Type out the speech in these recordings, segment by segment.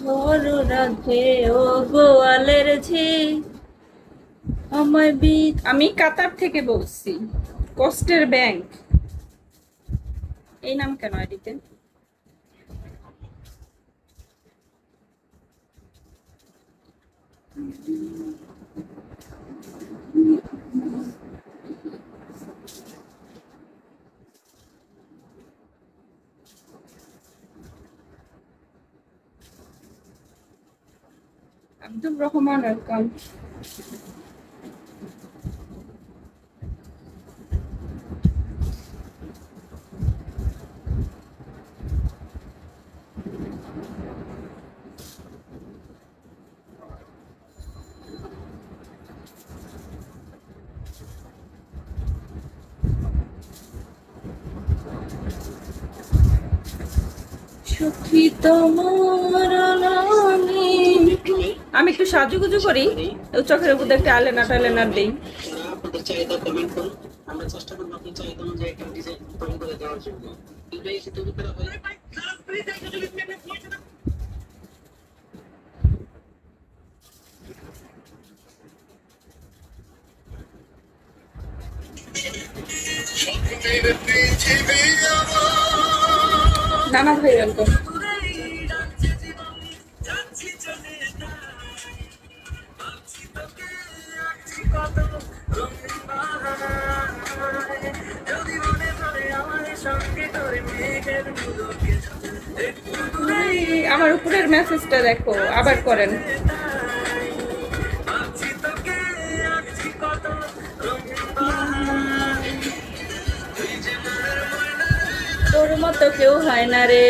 ভর রাধে ও গোয়ালের ঝি আমায় আমি কাতার থেকে বলছি। কষ্টের ব্যাংক, এই নাম কেন আইডিতে? আব্দুর রহমান ওয়েলকাম। সখী তোমার নামে আমি একটু সাজুগুজু করি, চোখের উপর একটা আলেনা টালেনার দিই। আপনাদের চাহিদা কমেন্ট করুন, আমরা চেষ্টা করব আপনার চাহিদা অনুযায়ী একটা ডিজাইন তৈরি করে দেওয়ার জন্য। এটাই এসে তৈরি করা হয়। নানা ভাই ওয়েলকাম। আমার উপরের মেসেজটা দেখো, আবার করেন। তোর মতো কেউ হয় না রে।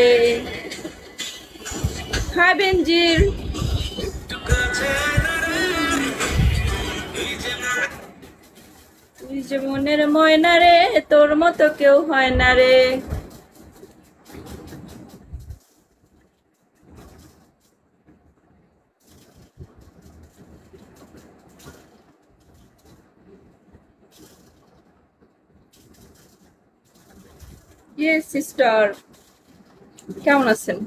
হাই বেনজির। তুই যে মনের ময়না রে, তোর মতো কেউ হয় না রে। ইয়েস সিস্টার, কেমন আছেন?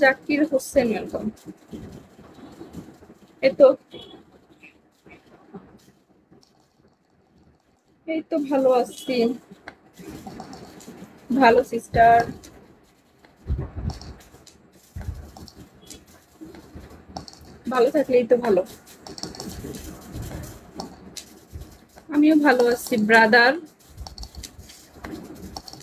জাকির হোসেন ওয়েলকাম। এই তো ভালো আছি। ভালো সিস্টার, ভালো থাকলেই তো ভালো। আমিও ভালো আছি ব্রাদার।